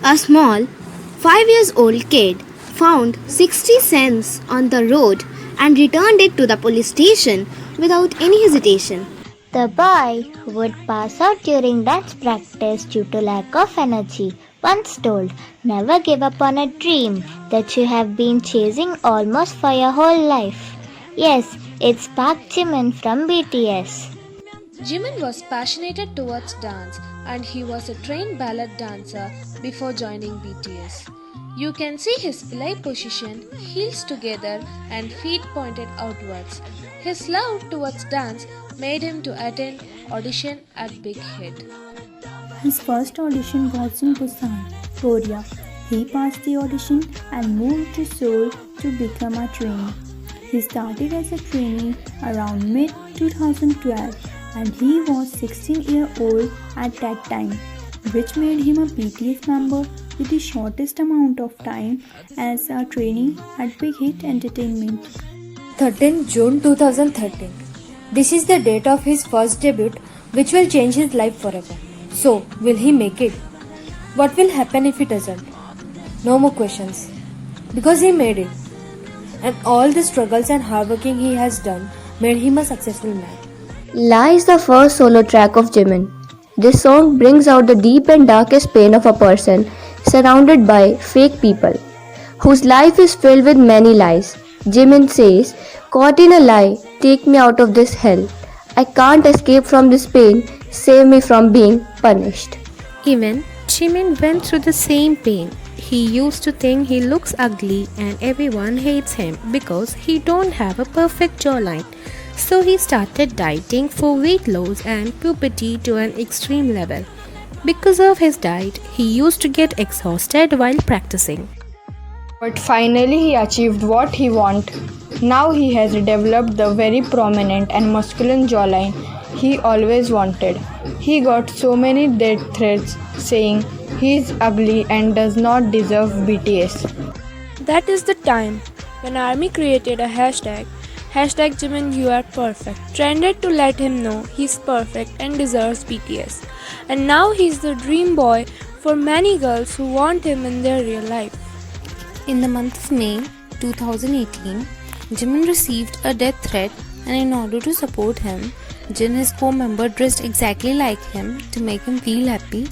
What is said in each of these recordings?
A small 5 years old kid found 60 cents on the road and returned it to the police station without any hesitation. The boy who would pass out during dance practice due to lack of energy once told, "Never give up on a dream that you have been chasing almost for your whole life." Yes, it's Park Jimin from BTS. Jimin was passionate towards dance and he was a trained ballet dancer before joining BTS. You can see his play position, heels together and feet pointed outwards. His love towards dance made him to attend audition at Big Hit. His first audition was in Busan, Korea. He passed the audition and moved to Seoul to become a trainee. He started as a trainee around mid 2012 and he was 16-year-old at that time, which made him a BTS member with the shortest amount of time as a trainee at Big Hit Entertainment. 13 June 2013. This is the date of his first debut, which will change his life forever. So, will he make it? What will happen if he doesn't? No more questions. Because he made it. And all the struggles and hard working he has done made him a successful man. La is the first solo track of Jimin. This song brings out the deep and darkest pain of a person surrounded by fake people, whose life is filled with many lies. Jimin says, "Caught in a lie, take me out of this hell. I can't escape from this pain, save me from being punished." Even Jimin went through the same pain. He used to think he looks ugly and everyone hates him because he don't have a perfect jawline. So he started dieting for weight loss and puberty to an extreme level. Because of his diet, he used to get exhausted while practicing. But finally he achieved what he wanted. Now he has developed the very prominent and masculine jawline he always wanted. He got so many death threats saying he is ugly and does not deserve BTS. That is the time when ARMY created a hashtag, Jimin you are perfect, trended to let him know he's perfect and deserves BTS. And now he's the dream boy for many girls who want him in their real life. In the month of May 2018, Jimin received a death threat, and in order to support him, Jin, his co-member, dressed exactly like him to make him feel happy.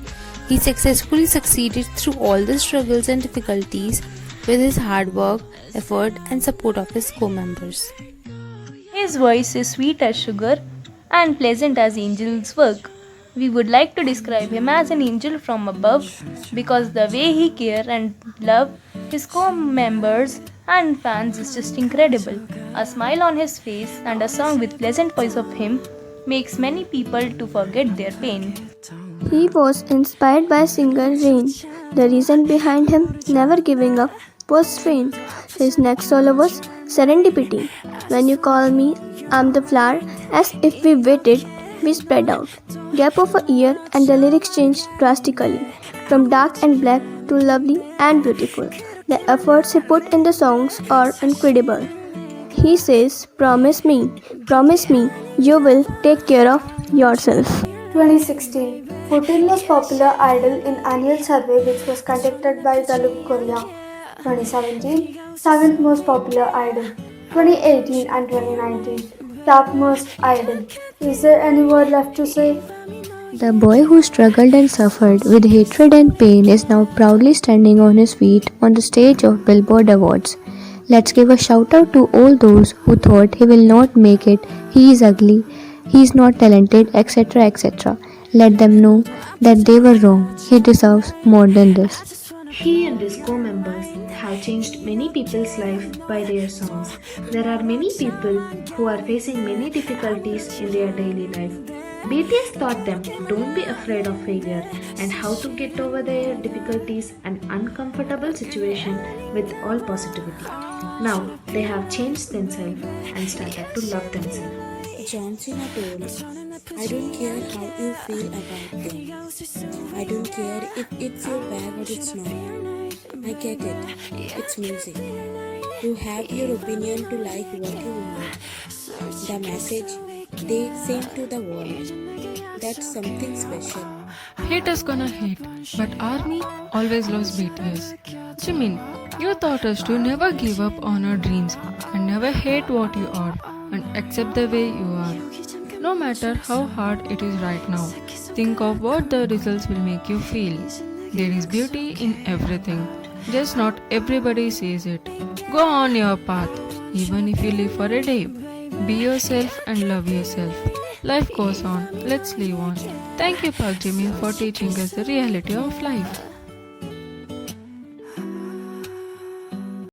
He successfully succeeded through all the struggles and difficulties with his hard work, effort, and support of his co-members. His voice is sweet as sugar and pleasant as angels' work. We would like to describe him as an angel from above because the way he cares and loves his co-members and fans is just incredible. A smile on his face and a song with pleasant voice of him makes many people to forget their pain. He was inspired by singer Rain. The reason behind him never giving up was fame. His next solo was Serendipity. When you call me, I'm the flower. As if we waited, we spread out. Gap of a year and the lyrics changed drastically, from dark and black to lovely and beautiful. The efforts he put in the songs are incredible. He says, promise me, you will take care of yourself." 2016, 14th most popular idol in annual survey which was conducted by Gallup Korea. 2017, 7th most popular idol. 2018 and 2019, top most idol. Is there any word left to say? The boy who struggled and suffered with hatred and pain is now proudly standing on his feet on the stage of Billboard Awards. Let's give a shout out to all those who thought he will not make it, he is ugly, he is not talented, etc. etc. Let them know that they were wrong. He deserves more than this. He and his co-members have changed many people's life by their songs. There are many people who are facing many difficulties in their daily life. BTS taught them don't be afraid of failure and how to get over their difficulties and uncomfortable situation with all positivity. Now they have changed themselves and started to love themselves. John Cena told, "I don't care how you feel about them. I don't care if it's your bag or it's not. I get it. It's music. You have your opinion to like what you want. The message they send to the world, that's something special. Haters gonna hate, but ARMY always loves BTS. Jimin, you taught us to never give up on our dreams and never hate what you are and accept the way you are. No matter how hard it is right now, think of what the results will make you feel. There is beauty in everything, just not everybody sees it. Go on your path, even if you live for a day. Be yourself and love yourself. Life goes on, let's live on. Thank you, Park Jimin, for teaching us the reality of life.